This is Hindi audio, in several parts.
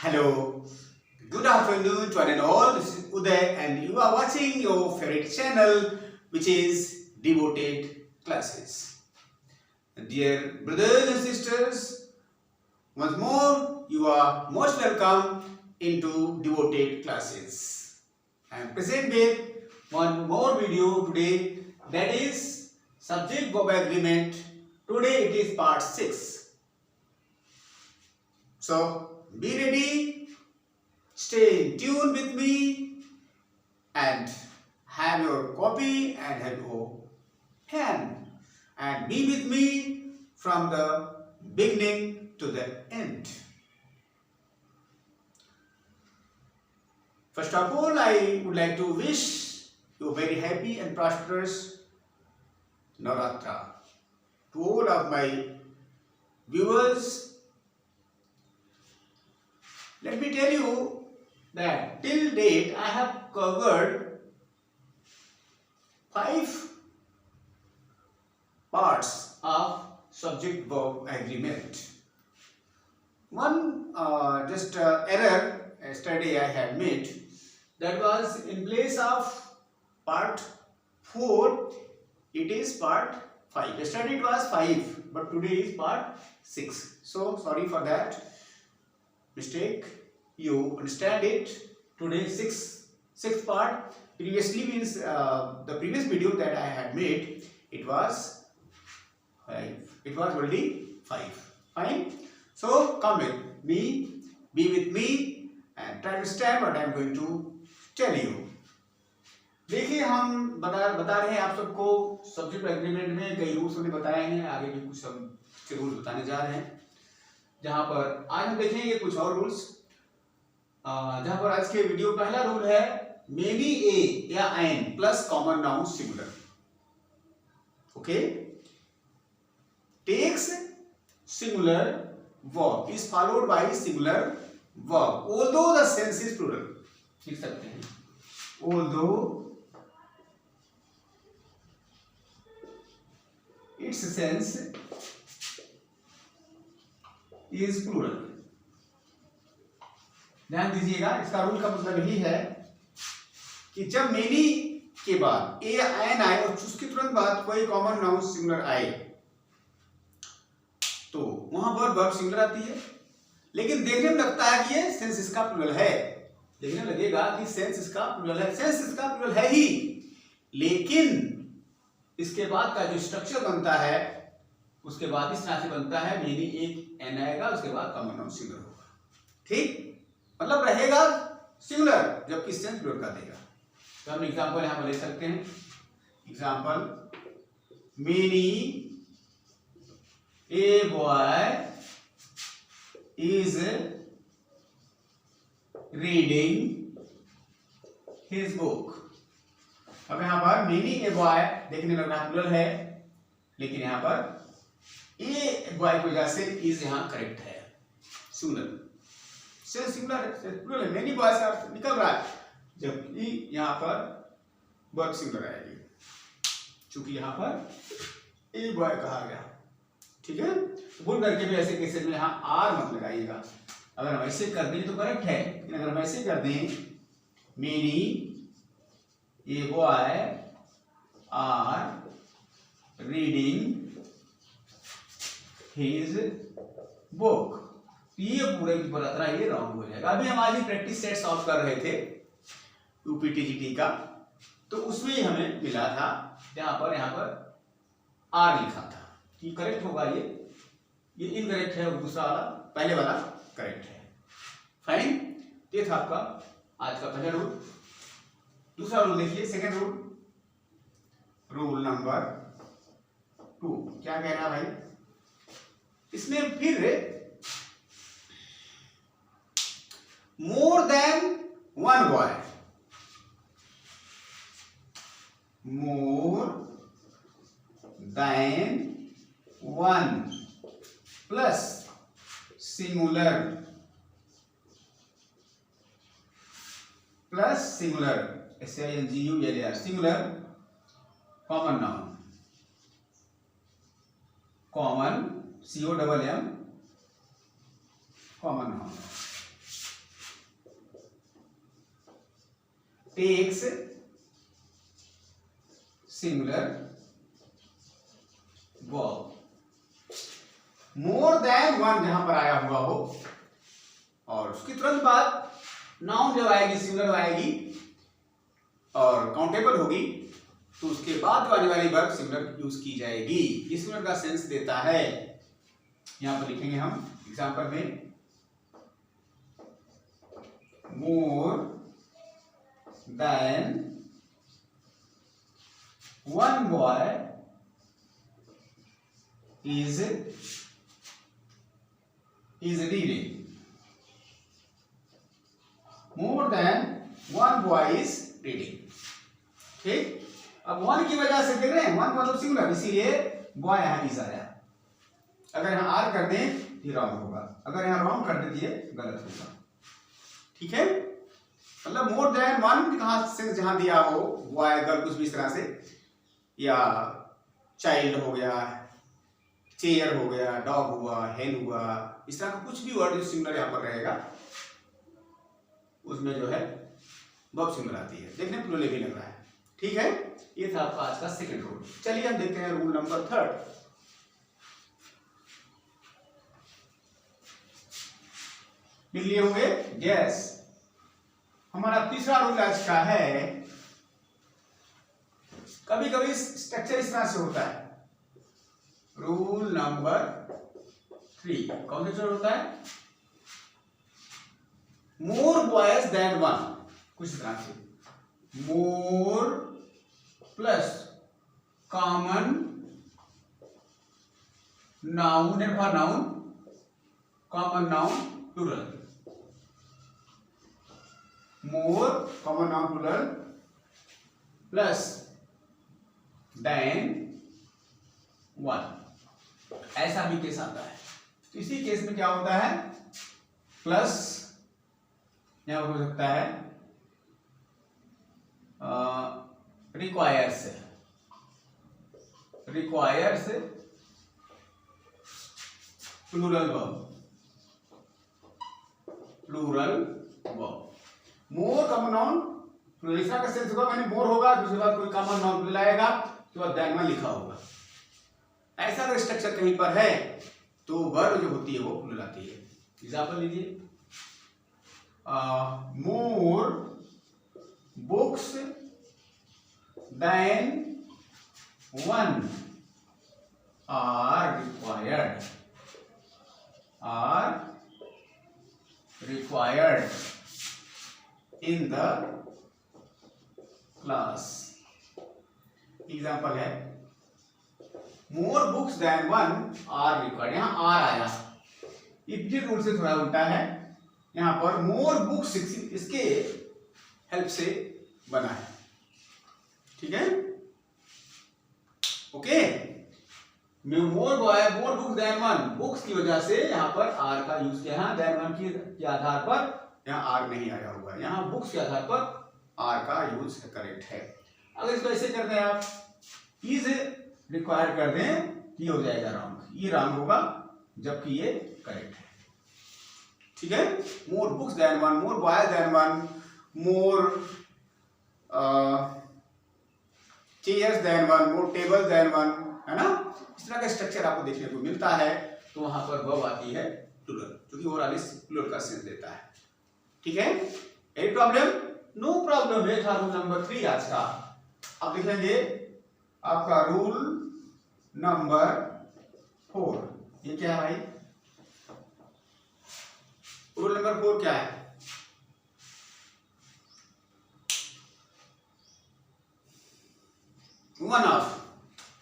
Hello, good afternoon to one and all. This is Uday, and you are watching your favorite channel, which is Devoted Classes. Dear brothers and sisters, once more you are most welcome into Devoted Classes. I am present with one more video today, that is subject-verb agreement. Today it is part 6. So be ready, stay in tune with me, and have your copy and have your pen, and be with me from the beginning to the end. First of all, I would like to wish you a very happy and prosperous Navratri to all of my viewers. Let me tell you that till date I have covered 5 parts of subject-verb agreement. One error yesterday I had made, that was in place of part 4 it is part 5. Yesterday it was 5 but today is part 6. So sorry for that mistake. You understand it. Today sixth part. Previously means the previous video that I had made, it was 5. It was already 5. Fine. So come with me, be with me, and try to understand what I am going to tell you. देखिए हम बता रहे हैं आप सबको सब्जेक्ट एग्रीमेंट में कई रूल्स हमने बताए हैं, आगे भी कुछ हम रूल्स बताने जा रहे हैं, जहां पर आज हम देखेंगे कुछ और रूल्स। जहां पर आज के वीडियो पहला रूल है मेनी ए या an plus common noun singular. Okay, takes singular verb is followed by singular verb although the sense is plural. लिख सकते हैं although its sense is plural. ध्यान दीजिएगा, इसका रूल का मतलब यही है कि जब मेनी के बाद ए या एन आए और उसके तुरंत बाद कोई कॉमन नाउन सिंगुलर आए तो वहां पर वर्ब सिंगुलर आती है, लेकिन देखने में लगता है कि ये सेंस इसका प्लूरल है, देखने में लगेगा कि सेंस इसका प्लूरल है, सेंस इसका प्लूरल है ही, लेकिन इसके बाद का जो स्ट्रक्चर बनता है उसके बाद इस तरह से बनता है, मेनी एक एन आएगा, उसके बाद कॉमन नाउन सिंगुलर होगा। ठीक, मतलब रहेगा सिंगुलर जबकि सेंस प्लूरल का देगा। तो हम एग्जांपल यहां पर ले सकते हैं। Example, many a boy is reading his book. अब यहां पर मेनी ए बॉय देखने लग रहा प्लूरल है, लेकिन यहां पर ए बॉय की वजह से इज यहां करेक्ट है, सिंगुलर सेंस सिंगुलर है, प्लूरल है, मेनी बॉय से निकल रहा है, जबकि यहां पर वर्ब सिंगुलर आएगी, चूंकि यहां पर ए बॉय कहा गया। ठीक है, भूल करके भी ऐसे केसेस में यहां आर मत लगाइएगा। अगर हम ऐसे कर दें तो करेक्ट है, लेकिन अगर हम ऐसे कर दें many a boy are reading his book, ये पूरे की पूरा तरह ये रॉन्ग हो जाएगा। अभी हम आज ही प्रैक्टिस सेट सॉल्व कर रहे थे यूपीटीजीटी का, तो उसमें ही हमें मिला था जहां पर यहां पर आर लिखा था कि करेक्ट होगा, ये इनकरेक्ट है और दूसरा वाला पहले वाला करेक्ट है। फाइन, ये था आपका आज का पहला रूल। दूसरा रूल देखिए, सेकंड रूल, रूल नंबर 2 क्या कह रहा है भाई, इसमें फिर more than one boy, more than one plus singular SINGULAR singular common noun, common COMM common noun. Takes singular verb. More than one जहां पर आया हुआ हो और उसके तुरंत बाद नाउन जब आएगी, सिंगुलर आएगी और काउंटेबल होगी, तो उसके बाद आने वाली वर्ब सिंगुलर यूज की जाएगी। ये सिंगुलर का सेंस देता है। यहां पर लिखेंगे हम एग्जांपल में, मोर than one boy is reading. More than one boy is reading. ठीक, अब वन की वजह से देख रहे हैं, वन मतलब सिंगुलर, इसीलिए बॉय यहां इज आया। अगर यहां आर कर दें ये रॉन्ग होगा, अगर यहां रॉन्ग कर दें ये गलत होगा। ठीक है, मतलब मोर देन वन कहां से जहां दिया हो, बॉय गर्ल कुछ भी इस तरह से, या चाइल्ड हो गया, चेयर हो गया, डॉग हुआ, हेन हुआ, इस तरह का कुछ भी वर्ड जो सिंगुलर यहां पर रहेगा उसमें जो है वर्ब सिंगुलर आती है। देखने प्लूरल भी लग रहा है। ठीक है, ये था आपका आज का सेकंड रूल। चलिए हम देखते हैं रूल नंबर थर्ड। मिल लिए होंगे? यस। हमारा तीसरा रूल आज का है, कभी कभी स्ट्रक्चर इस तरह से होता है। रूल नंबर 3 कौन सा स्ट्रक्चर होता है? मोर बॉयज देन वन, कुछ इस तरह से, more plus common noun and for noun, common noun plural, more common noun plural plus than one, ऐसा भी केस आता है। तो इसी केस में क्या होता है, प्लस यहां हो सकता है requires, requires plural verb, plural verb. More common noun plural का सेंस होगा, मैंने मोर होगा, दूसरी बात कोई कॉमन नाउन प्लूरल आएगा, उसके बाद देन वन लिखा होगा। ऐसा अगर स्ट्रक्चर कहीं पर है तो वर्ब जो होती है वो प्लूरल आती है। एग्जांपल लीजिए, more books than one are required, are required in the class. Example है, more books than one are required, यहां आर आया, इप्सिट रूल से थोड़ा उल्टा है। यहां पर मोर बुक्स इसके हेल्प से बना है। ठीक है, okay. More boy, more books than one, books की वजह से यहां पर आर का यूज किया है, देन वन के आधार पर यहां आर नहीं आया हुआ है, यहां बुक्स के आधार पर आर का यूज करेक्ट है। अगर इसको ऐसे कर दें आप, इज रिक्वायर कर दें, ये हो जाएगा रॉन्ग, ये रॉन्ग होगा, जबकि ये करेक्ट है। ठीक है, मोर बुक्स देन वन, मोर बॉयज देन वन, मोर चेयर्स देन वन, मोर टेबल देन वन, है ना। इस तरह का स्ट्रक्चर आपको देखने को मिलता है, तो वहां पर वर्ब आती है प्लूरल, जो कि ओवरऑल प्लूरल का सेंस देता है। ठीक है, एनी प्रॉब्लम? No problem. ये था रूल नंबर 3 आज का। अब देखेंगे आपका रूल नंबर 4। ये क्या है भाई? रूल नंबर 4 क्या है? वन ऑफ,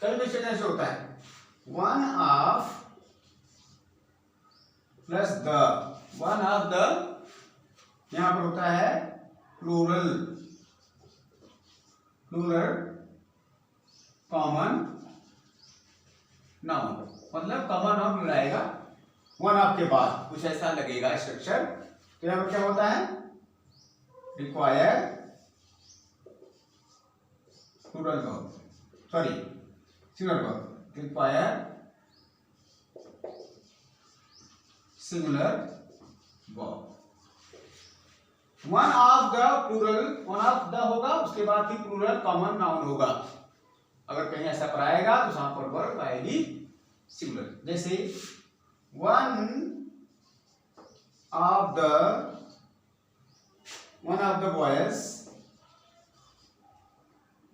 कभी भी ऐसे होता है, one of plus the, one of the यहां पर होता है प्लूरल, प्लूरल कॉमन नाउन, मतलब कॉमन नाउन मिलाएगा वन ऑफ के बाद, कुछ ऐसा लगेगा स्ट्रक्चर। तो यहां पर क्या होता है? Require plural verb, sorry singular verb, require singular verb. One of the plural, one of the होगा, उसके बाद ही प्लूरल कॉमन नाउन होगा। अगर कहीं ऐसा पर आएगा तो वहां पर वर्ब आएगी सिंगुलर। जैसे one of the boys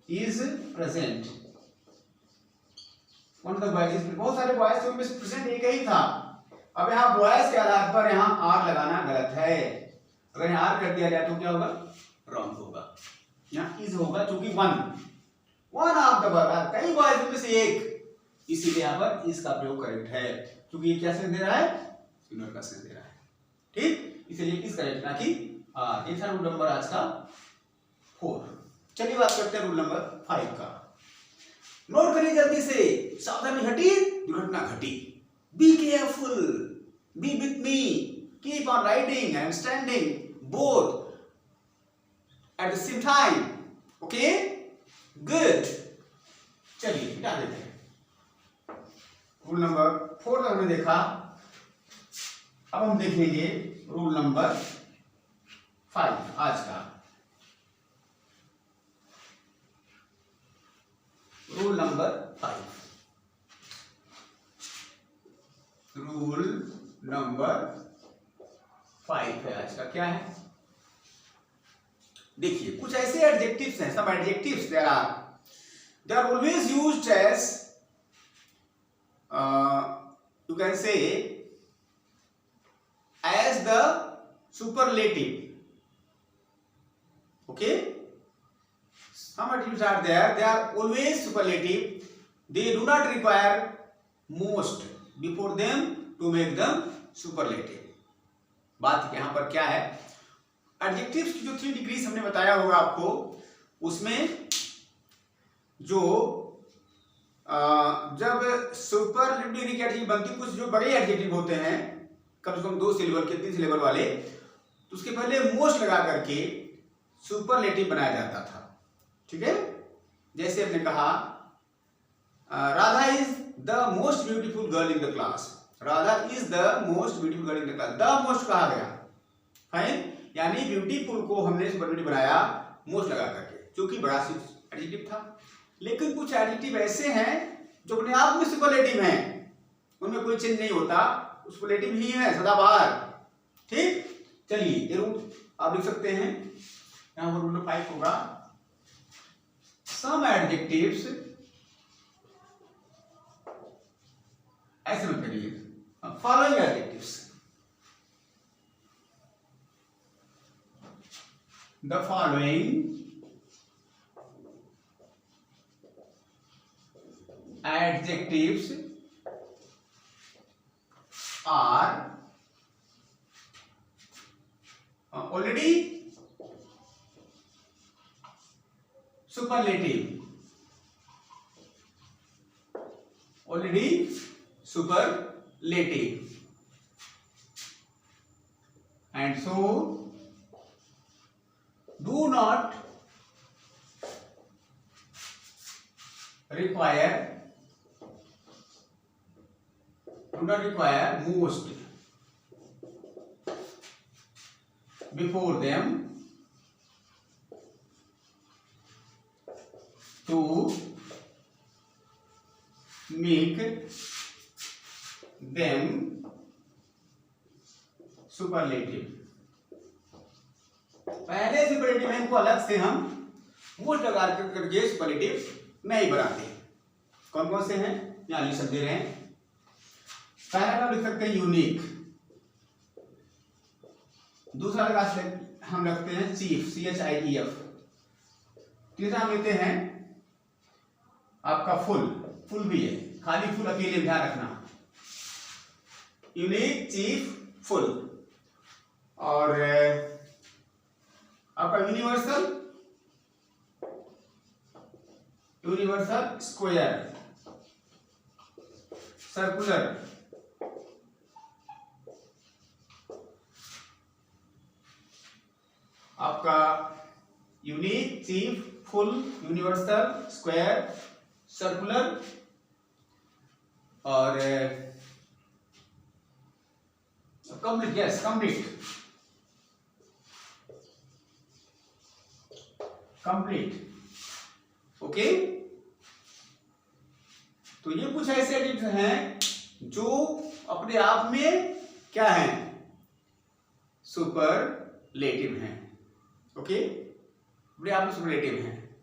is present. One of the boys is, बहुत सारे बॉयज थे उनमें से प्रेजेंट एक ही था। अब यहाँ बॉयज के आधार पर यहाँ आर लगाना गलत है। अगर यहाँ आर कर दिया जाए तो क्या होगा, रॉन्ग होगा। यहाँ इज होगा क्योंकि वन ऑफ द बॉयज, कई बॉयज में से एक, इसीलिए यहाँ पर इस का प्रयोग करेक्ट है, क्योंकि ये क्या सेंस दे रहा है, सिंगुलर का सेंस दे रहा है। ठीक, इसलिए इस करेक्ट ना कि ये था रूल नंबर आज का 4। चलिए बात करते हैं रूल नंबर 5 का। नोट करिए जल्दी से, सावधानी हटी दुर्घटना घटी। Be careful, B with me, keep on writing and standing both at the same time. Okay, good. चलिए हटा देते हैं। रूल नंबर 4 हमने देखा, अब हम देखेंगे रूल नंबर 5 आज का। रूल नंबर 5, रूल नंबर 5 है आज का। क्या है, देखिए कुछ ऐसे एडजेक्टिव्स हैं, सब adjectives there are always used as, you can say as the superlative. Okay, some adjectives are there, they are always superlative, they do not require most before them to make them superlative. बात यहाँ पर क्या है, एडजेक्टिव्स की जो 3 डिग्रीज हमने बताया होगा आपको, उसमें जो जब सुपरलेटिव डिग्री की एडजेक्टिव बनती, कुछ जो बड़े एडजेक्टिव होते हैं कम से कम 2 सिलेबल के 3 सिलेबल वाले, तो उसके पहले मोस्ट लगा करके सुपरलेटिव बनाया जाता था। ठीक है, जैसे हमने कहा Radha is the most beautiful girl in the class. Radha is the most beautiful girl in the class, the most कहा गया, फाइन, यानी ब्यूटीफुल को हमने सुपरलेटिव बनाया मोस्ट लगा करके, क्योंकि बड़ा एडजेक्टिव था। लेकिन कुछ एडजेक्टिव ऐसे हैं जो अपने आप में सुपरलेटिव हैं, उनमें कोई चेंज नहीं होता, सुपरलेटिव ही है सदाबहार। ठीक, चलिए ये रूल आप लिख सकते हैं, यहां पर रूल 5 होगा। सम एडजेक्टिव्स, ऐसे मत करिए, following adjectives, the following adjectives are already superlative, already superlative, and so do not require most before them to make them superlative. पहले सुपरलेटिव है, इनको अलग से हम मोस्ट लगा करके सुपरलेटिव नहीं बनाते। कौन कौन से हैं, यहाँ लिख दे रहे हैं। पहला नाम लिख सकते हैं यूनिक, दूसरा लगा हम रखते हैं चीफ, CHIEF, तीसरा हम लेते हैं आपका फुल, फुल भी है, खाली फुल अकेले ध्यान रखना, यूनिक, चीफ, फुल, और आपका यूनिवर्सल, यूनिवर्सल, स्क्वायर, सर्कुलर, आपका unique, chief, full, universal, square, circular, और complete, yes complete. Complete. Okay, तो ये कुछ ऐसे एडजेक्टिव हैं जो अपने आप में क्या है, सुपरलेटिव हैं। ओके, अपने आप में सुपरलेटिव हैं।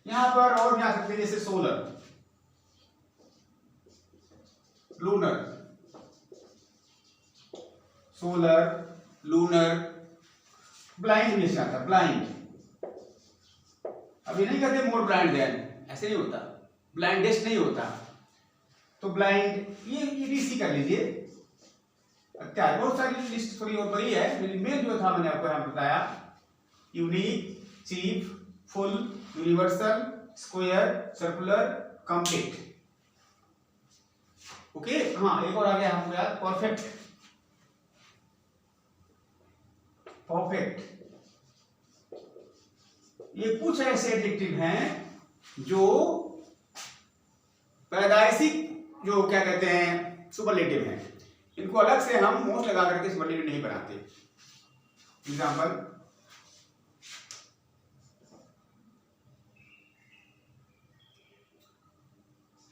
यहां पर और भी आ सकते हैं, जैसे solar, lunar, solar, lunar, blind भी इसमें आता है, ब्लाइंड। अभी नहीं कहते मोर ब्लाइंड देन, ऐसे नहीं होता, ब्लाइंडेस्ट नहीं होता, तो ब्लाइंड ये ईडीसी कर लीजिए। क्या बहुत सारी लिस्ट थोड़ी और बड़ी है, लेकिन मेन जो था मैंने आपको यहाँ बताया, unique, chief, full, universal, square, circular, complete. Okay, हाँ एक और आ गया हमको याद, परफेक्ट। परफेक्ट, ये कुछ ऐसे एडजेक्टिव हैं जो पैदाइशी, जो क्या कहते हैं, सुपरलेटिव हैं। इनको अलग से हम मोस्ट लगा करके सुपरलेटिव नहीं बनाते। Example,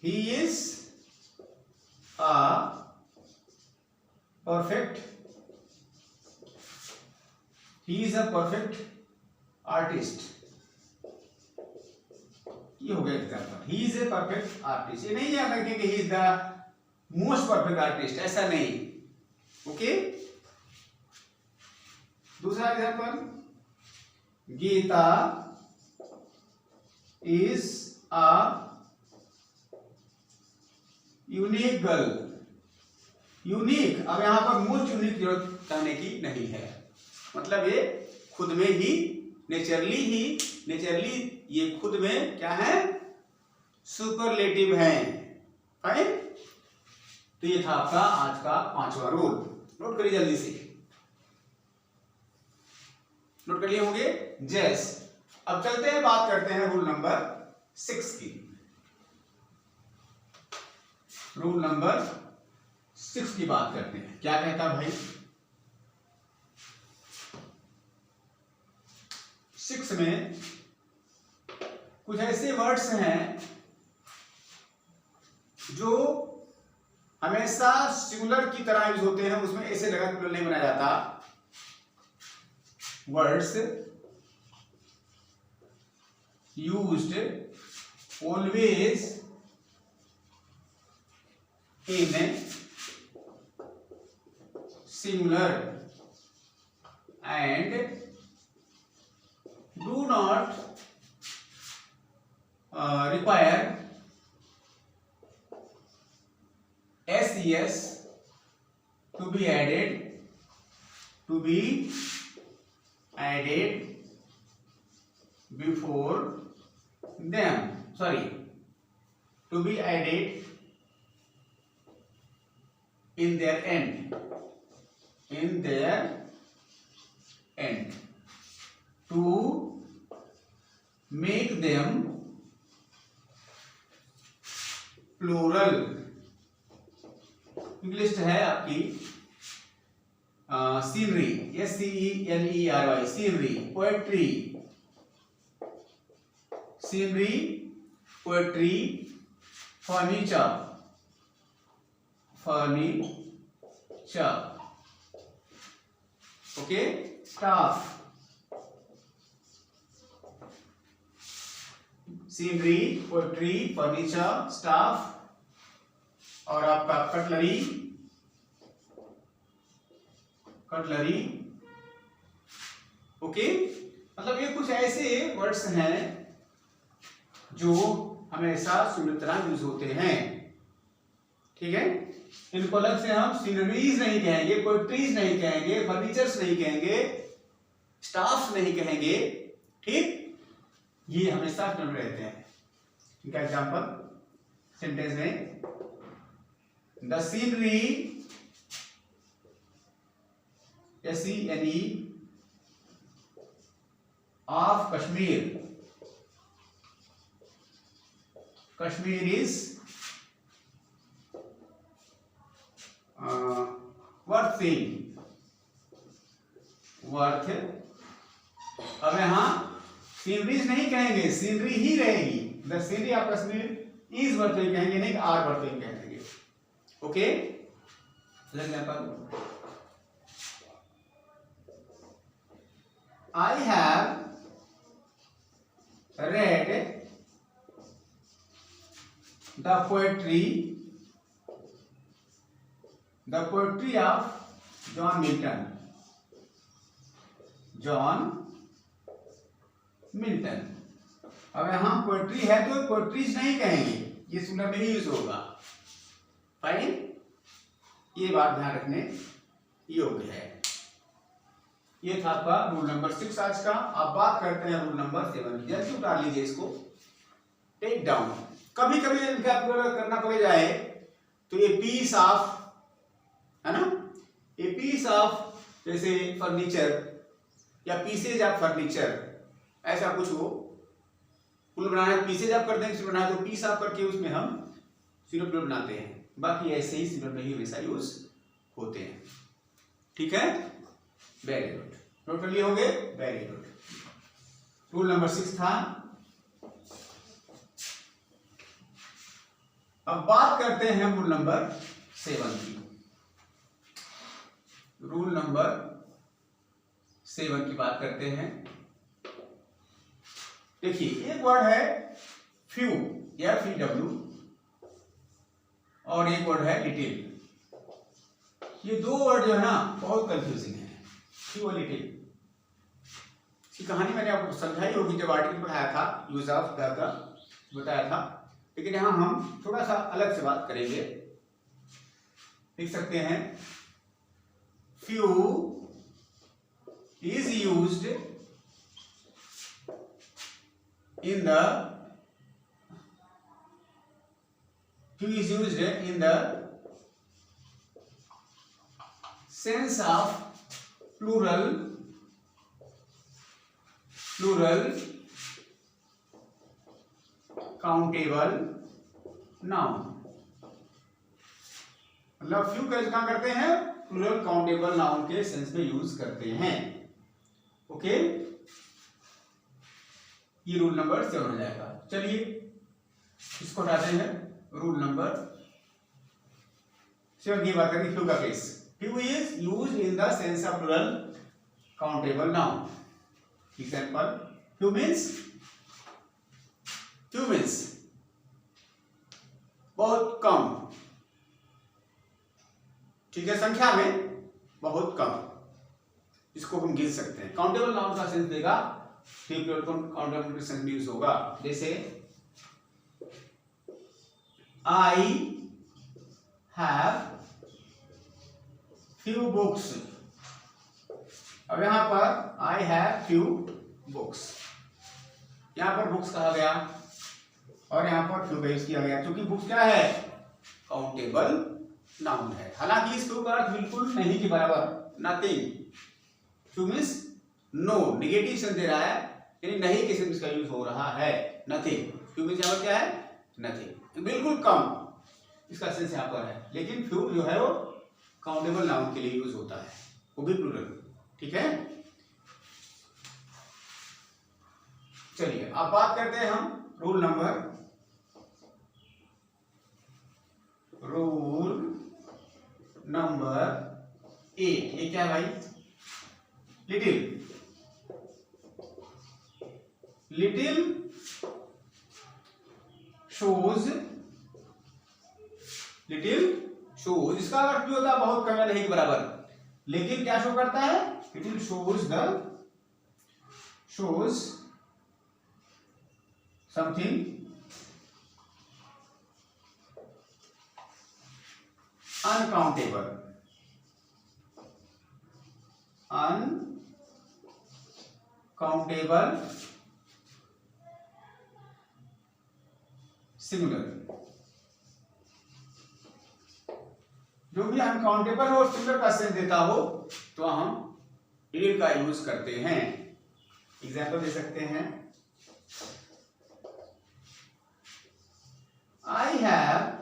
he is a perfect, he is a perfect artist. ये हो गया example, he is a perfect artist. ये नहीं याद रखें कि he is the most perfect artist, ऐसा नहीं। ओके, दूसरा example, Geeta is a unique girl. Unique, अब यहां पर मोस्ट यूनिक जरूरत कहने की नहीं है, मतलब ये खुद में ही नेचरली ये खुद में क्या है, सुपरलेटिव है। फाइन, तो ये था आपका आज का 5वां रूल। नोट करिए जल्दी से, नोट कर लिए होंगे। जैस, अब चलते हैं, बात करते हैं रूल नंबर 6 की। रूल नंबर 6 की बात करते हैं। क्या कहता भाई, 6 में कुछ ऐसे वर्ड्स हैं जो हमेशा सिंगुलर की तरह यूज होते हैं, उसमें ऐसे लगा प्लूरल नहीं बनाया जाता। Words used always in singular and do not require ses to be added before them, to be added in their end, to make them plural। English है आपकी scenery, SCENERY, scenery, poetry, furniture, okay, staff, scenery, poetry, furniture, staff, और आपका कटलरी, ओके। मतलब ये कुछ ऐसे वर्ड्स हैं जो हमेशा सिंगुलर तरह यूज होते हैं, ठीक है। इनको अलग से हम सीनरीज नहीं कहेंगे, पोएट्रीज नहीं कहेंगे, फर्नीचर्स नहीं कहेंगे, स्टाफ नहीं कहेंगे, ठीक। ये हमेशा सिंगुलर रहते हैं। इनका एग्जांपल सेंटेंस में, the scenery, SCNE of Kashmir is worth seeing, अब यहाँ सीनरीज नहीं कहेंगे, सीनरी ही रहेगी। द सीनरी आप कश्मीर इज वर्थिंग कहेंगे, नहीं आर वर्थिंग कहेंगे। Okay, example I have read the poetry of John Milton. John Milton. अब यहां पोएट्री है तो पोएट्रीज नहीं कहेंगे, ये सिंगुलर में ही यूज होगा। फाइन, ये बात ध्यान रखने योग्य है। ये था आपका रूल नंबर 6 आज का। अब बात करते हैं रूल नंबर 7 की। जल्दी उतार लीजिए इसको, टेक डाउन। कभी कभी करना पड़ जाए तो ये पीस ऑफ, है ना, ये पीस ऑफ जैसे फर्नीचर या पीसेज ऑफ फर्नीचर, ऐसा कुछ हो, पुल बनाना है पीसेज ऑफ कर देंगे, बनाना तो पीस ऑफ करके उसमें हम सिंगुलर प्लूरल बनाते हैं। बाकी ऐसे ही सिंगुलर में ही हमेशा यूज होते हैं। ठीक है, वेरी गुड, नोट कर लिए होंगे, वेरी गुड। रूल नंबर 6 था। अब बात करते हैं रूल नंबर 7 की। रूल नंबर 7 की बात करते हैं। देखिए, एक वर्ड है फ्यू, FEW, और एक वर्ड है लिटिल। ये दो वर्ड जो है ना बहुत कंफ्यूजिंग है, फ्यू और लिटिल। इसकी कहानी मैंने आपको समझाई होगी जब आर्टिकल पढ़ाया था, यूज ऑफ द का बताया था, लेकिन यहां हम थोड़ा सा अलग से बात करेंगे। लिख सकते हैं few is used in the sense of plural countable noun। मतलब फ्यू का क्या करते हैं, प्लूरल काउंटेबल नाउन के सेंस में यूज करते हैं। ओके, ये रूल नंबर 7 हो जाएगा। चलिए इसको हटाते हैं। रूल नंबर 7 की बात करें, फ्यू का केस। Few is used in the sense of plural countable noun. Example, few means बहुत कम, ठीक है, संख्या में बहुत कम, इसको हम गिन सकते हैं। काउंटेबल नाउन का सेंस देगा, काउंटेबल सेंस में यूज होगा। जैसे आई हैव फ्यू बुक्स। अब यहां पर आई हैव फ्यू बुक्स, यहां पर बुक्स कहा गया और यहां पर फ्यू का यूज किया गया, क्योंकि बुक्स क्या है, काउंटेबल नाउन है। हालांकि इस फ्यू का अर्थ बिल्कुल नहीं के बराबर, nothing. Few means no, negative sense दे रहा है, यानी नहीं के सेंस का यूज हो रहा है, नथिंग। फ्यू मींस यहां पर क्या है, नथिंग, बिल्कुल कम, इसका सेंस यहां पर है। लेकिन फ्यू जो है वो काउंटेबल नाउन के लिए यूज होता है, वो भी प्लूरल। ठीक है, चलिए अब बात करते हैं हम रूल नंबर 8। ये क्या है भाई, लिटिल शोज। इसका अर्थ भी होता है बहुत कम या नहीं के बराबर, लेकिन क्या शो करता है, little shows something uncountable singular. जो भी अनकाउंटेबल और सिंगुलर का सेंस देता हो तो हम लिटिल का यूज करते हैं। एग्जांपल दे सकते हैं, आई हैव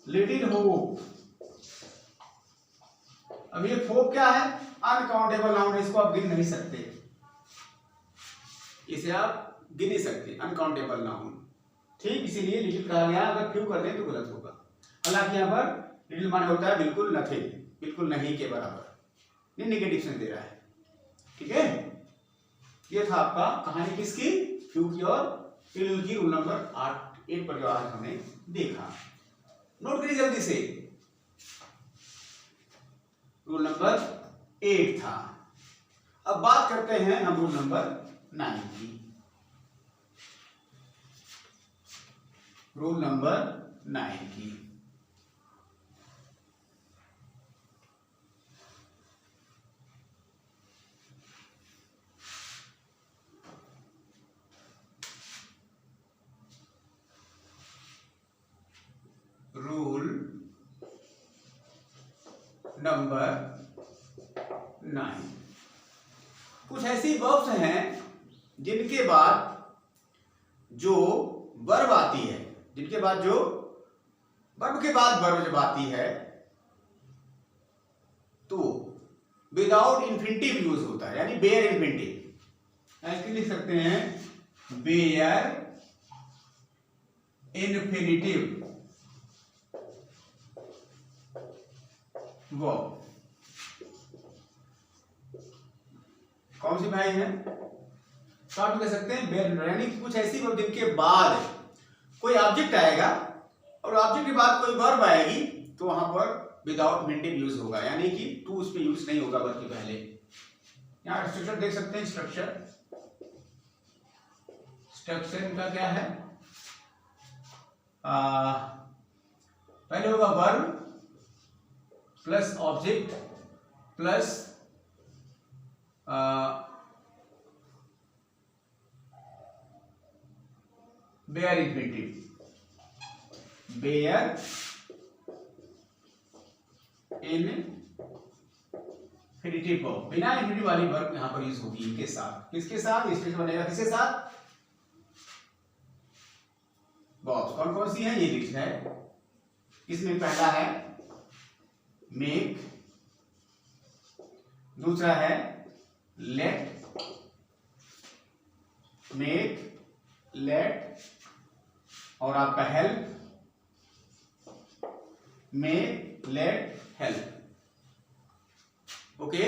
लिटिल होप। अब ये होप क्या है, अनकाउंटेबल नाउन है, इसको आप गिन नहीं सकते। इसे आप गिन नहीं सकते, अनकाउंटेबल नाउन। ठीक, इसीलिए लिटिल कहा गया। अगर फ्यू कर दें तो गलत होगा। हालांकि यहाँ पर लिटिल माने होता है बिल्कुल नथिंग, बिल्कुल नहीं के बराबर, ये नेगेटिव सेंस दे रहा है। ठीक है, ये था आपका कहानी किसकी, फ्यू की और लिटिल की, रूल नंबर 8 पर जो आज हमने देखा। नोट करिए जल्दी से, रूल नंबर 8 था। अब बात करते हैं हम रूल नंबर 9 की। रूल नंबर 9 की। रूल नंबर 9, कुछ ऐसी वर्ब्स हैं जिनके बाद जो वर्ब आती है, जिनके बाद जो वर्ब के बाद वर्ब जब आती है तो विदाउट इंफिनिटिव यूज होता है, यानी बेयर इंफिनिटिव। ऐसे लिख सकते हैं बेयर इंफिनिटिव वर्ब। कौन सी भाई है, शॉर्ट में कह सकते हैं बेयर, यानी कुछ ऐसी वर्ब जिनके बाद कोई ऑब्जेक्ट आएगा और ऑब्जेक्ट के बाद कोई वर्ब आएगी तो वहां पर विदाउट इंफिनिटिव यूज होगा, यानी कि टू उस पे यूज नहीं होगा बल्कि पहले। यहां स्ट्रक्चर देख सकते हैं, स्ट्रक्चर इनका क्या है, पहले होगा verb plus object plus bare infinitive, bare infinitive verb. बिना इंफिनिटिव वाली वर्ब यहां पर यूज होगी इनके साथ। किसके साथ, स्पेस बनेगा किसके साथ, वर्ब्स। कौन कौन सी है ये लिखना है। इसमें पहला है मेक, दूसरा है लेट, मेक, लेट, और आपका help, make, let, help. Okay,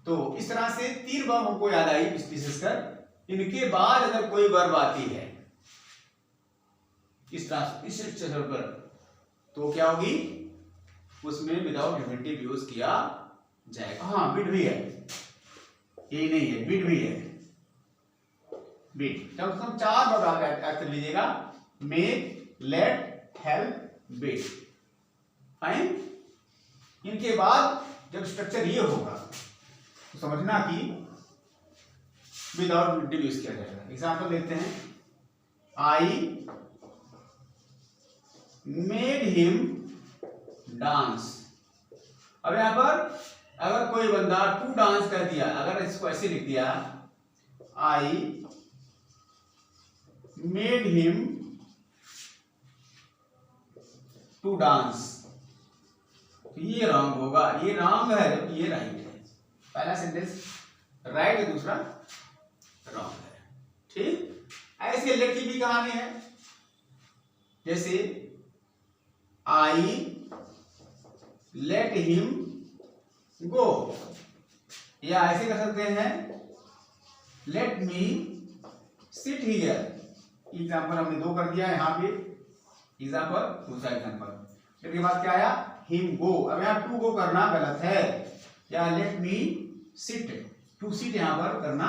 तो इस तरह से 3 वर्ब हमको याद आई विशेषकर। इनके बाद अगर कोई वर्ब आती है इस स्ट्रक्चर पर तो क्या होगी, उसमें विदाउट इंफिनिटिव यूज किया जाएगा। हाँ, बिट भी है, यही नहीं है, बिट भी है, बिट। कम से कम 4 वर्ब आप याद कर लीजिएगा, make, let, help, bit. Fine. इनके बाद जब स्ट्रक्चर ये होगा तो समझना कि विदाउट इंफिनिटिव यूज किया जाएगा। एग्जांपल देखते हैं, आई मेड हिम डांस। अब यहां पर अगर कोई बंदा टू डांस कर दिया, अगर इसको ऐसे लिख दिया, I made him to dance, तो ये रॉन्ग होगा। ये रॉन्ग है जबकि ये राइट है। पहला सेंटेंस राइट है, दूसरा रॉन्ग है। ठीक, ऐसे लेट की भी कहानी है। जैसे आई लेट हिम गो, या ऐसे कर सकते हैं late me sit here. Example हमने 2 कर दिया यहां पे, एग्जाम्पल, दूसरा एग्जाम्पल। फिर के बाद क्या आया, हिम गो। अब यहां टू गो करना गलत है, या let me sit, to sit यहां पर करना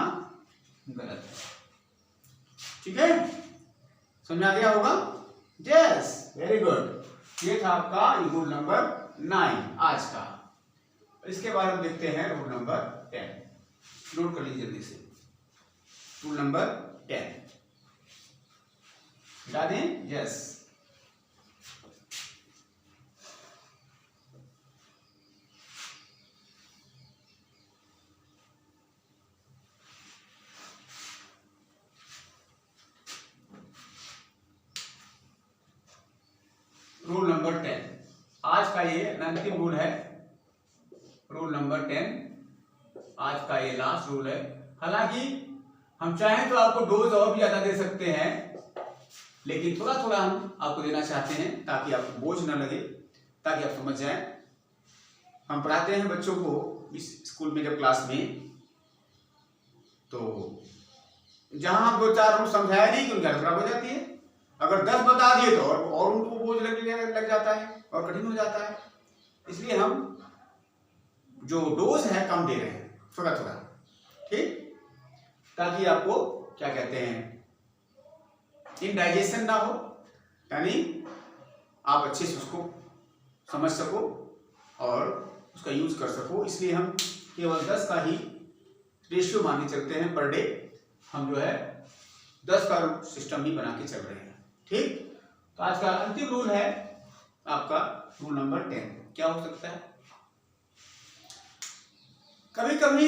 गलत है। ठीक है, समझ आ गया होगा। Yes, very good. ये था आपका रूल नंबर 9 आज का। इसके बाद हम देखते हैं रूल नंबर 10। नोट कर लीजिए जल्दी से, रूल नंबर 10 बता दें। यस, रूल नंबर 10 आज का ये अंतिम रूल है। रूल नंबर 10 आज का ये लास्ट रूल है। हालांकि हम चाहें तो आपको डोज और भी ज्यादा दे सकते हैं, लेकिन थोड़ा थोड़ा हम आपको देना चाहते हैं ताकि आपको बोझ न लगे, ताकि आप समझ जाएं। हम पढ़ाते हैं बच्चों को इस स्कूल में जब क्लास में, तो जहां हम 2-4 रूल समझाया नहीं कि उनकी हालत खराब हो जाती है। अगर 10 बता दिए तो और उनको बोझ लग जाता है और कठिन हो जाता है। इसलिए हम जो डोज है कम दे रहे हैं, थोड़ा थोड़ा, ठीक, ताकि आपको क्या कहते हैं इनडाइजेशन ना हो, यानी आप अच्छे से उसको समझ सको और उसका यूज कर सको। इसलिए हम केवल 10 का ही रेशियो मान के चलते हैं पर डे। हम जो है 10 का सिस्टम ही बना के चल रहे हैं, ठीक। तो आज का अंतिम रूल है आपका रूल नंबर 10। क्या हो सकता है? कभी कभी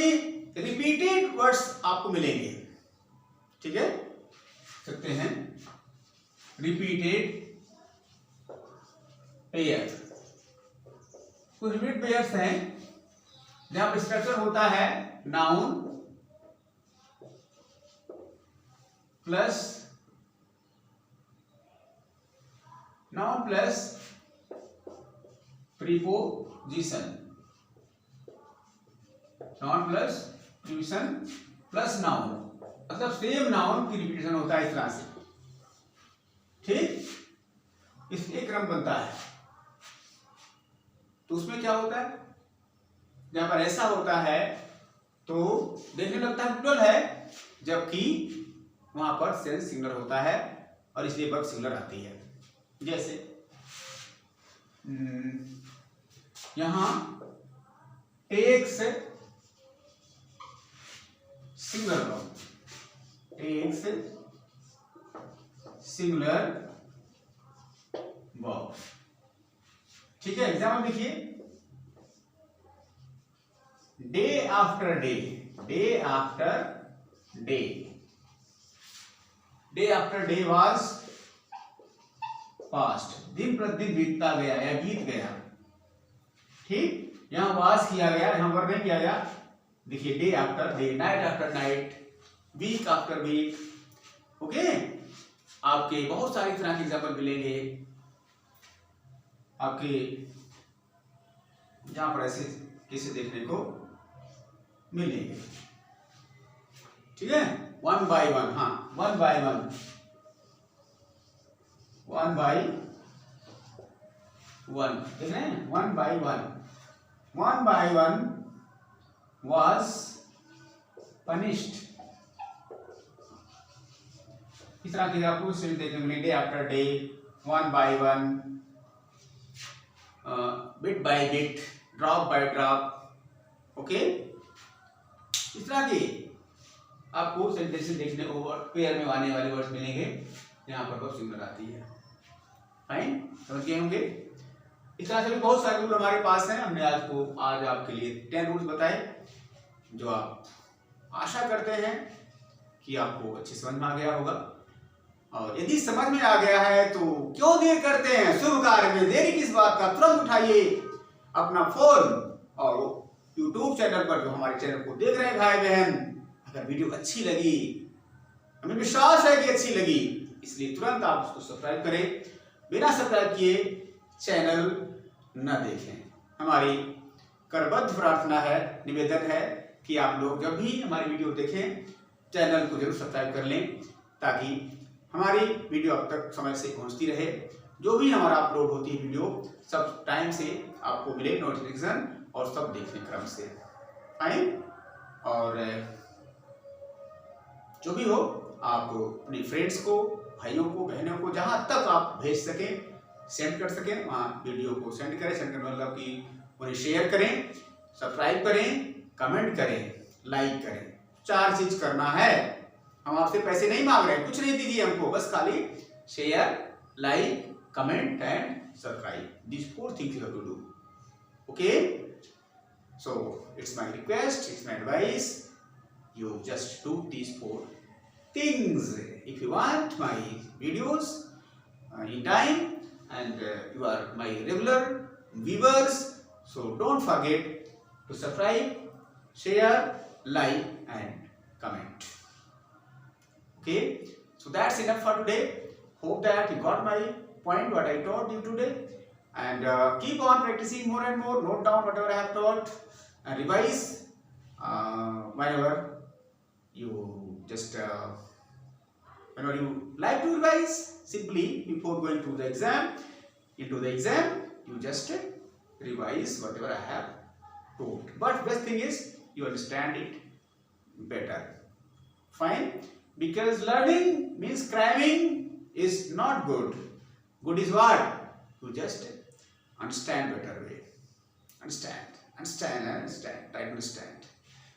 रिपीटेड वर्ड्स आपको मिलेंगे, ठीक है, सकते हैं रिपीटेड पेयर। कुछ रिपीट पेयर्स हैं जहां स्ट्रक्चर होता है noun plus preposition, noun plus preposition plus noun, मतलब सेम नाउन की रिपीटेशन होता है इस तरह से, ठीक। इस एक क्रम बनता है। तो उसमें क्या होता है, जहां पर ऐसा होता है तो देखने लगता है प्लूरल है, जबकि वहां पर सेंस सिंगुलर होता है और इसलिए वर्ब सिंगुलर आती है। जैसे यहां takes singular verb, takes singular verb, ठीक है। एग्जाम्पल देखिए, day after day, day after day, day after day was past, दिन प्रतिदिन बीतता गया या बीत गया, ठीक। यहां वाज किया गया, यहां वर्ब नहीं किया गया। देखिए day after day, night after night, week after week, okay. आपके बहुत सारी तरह के एग्जाम्पल मिलेंगे आपके, जहां पर ऐसे किसे देखने को मिलेंगे, ठीक है। 1 by 1, हाँ 1 by 1, 1 by 1 देख रहे हैं, 1 by 1, 1 by 1 was punished। इस तरह के आपको देखने को मिलेंगे, day after day, 1 by 1, bit by bit, drop by drop, okay. इस तरह के आपको सेंटेंस देखने को पेयर में आने वाले वर्ड्स मिलेंगे यहाँ पर वर्ब सिंगुलर आती है। फाइन, समझ गए होंगे। इस तरह से भी बहुत सारे रूल हमारे पास हैं। हमने आज आपके लिए 10 रूल्स बताए, जो आप आशा करते हैं कि आपको अच्छी समझ में आ गया होगा। और यदि समझ में आ गया है तो क्यों देर करते हैं, शुभ कार्य में देरी किस बात का। तुरंत उठाइए अपना फोन और YouTube चैनल पर, जो हमारे चैनल को देख रहे हैं भाई बहन, अगर वीडियो अच्छी लगी, हमें विश्वास है कि अच्छी लगी, इसलिए तुरंत आप उसको सब्सक्राइब करें। बिना सब्सक्राइब किए चैनल न देखें। हमारी करबद्ध प्रार्थना है, निवेदन है कि आप लोग जब भी हमारी वीडियो देखें चैनल को जरूर सब्सक्राइब कर लें, ताकि हमारी वीडियो अब तक समय से पहुंचती रहे। जो भी हमारा अपलोड होती है वीडियो, सब टाइम से आपको मिले नोटिफिकेशन, और सब देखने क्रम से। फाइन, और जो भी हो आप अपने फ्रेंड्स को, भाइयों को, बहनों को, जहां तक आप भेज सकें, सेंड कर सकें, वहाँ वीडियो को सेंड करें। सेंड करने मतलब कि उन्हें शेयर करें, सब्सक्राइब करें, कमेंट करें, लाइक करें। 4 चीज करना है। हम आपसे पैसे नहीं मांग रहे हैं, कुछ नहीं दीजिए हमको, बस खाली share, like, comment and subscribe. These 4 things you have to do. Okay? So it's my request, it's my advice. You just do these 4 things. If you want my videos in time, and you are my regular viewers, so don't forget to subscribe, share like and comment. Okay, so that's enough for today. Hope that you got my point what I taught you today, and keep on practicing more and more. Note down whatever I have taught and revise whenever you just whenever you like to revise. Simply before going to the exam, you just revise whatever I have taught. But best thing is you understand it better. Fine, because learning means cramming is not good. Good is what? You just understand better way. Understand. Try to understand.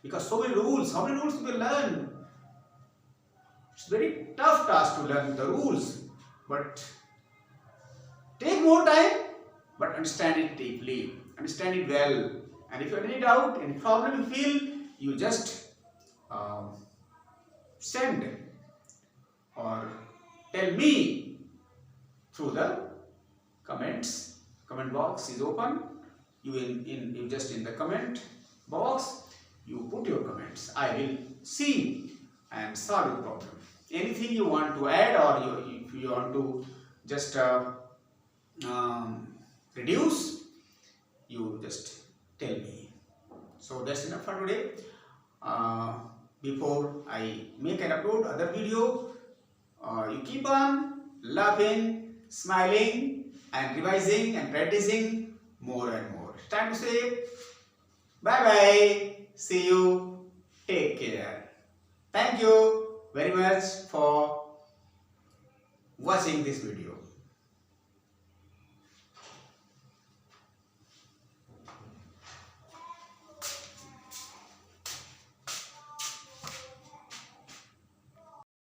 Because so many rules. How many rules you will learn? It's very tough task to learn the rules. But take more time, but understand it deeply. Understand it well. And if you have any doubt, any problem you feel, you just send or tell me through the comments. Comment box is open. You just in the comment box you put your comments. I will see and solve your problem. Anything you want to add, or if you want to just reduce, you just tell me. So that's enough for today. Before I make and upload other video, you keep on laughing, smiling and revising and practicing more and more. Time to say bye bye. See you. Take care. Thank you very much for watching this video.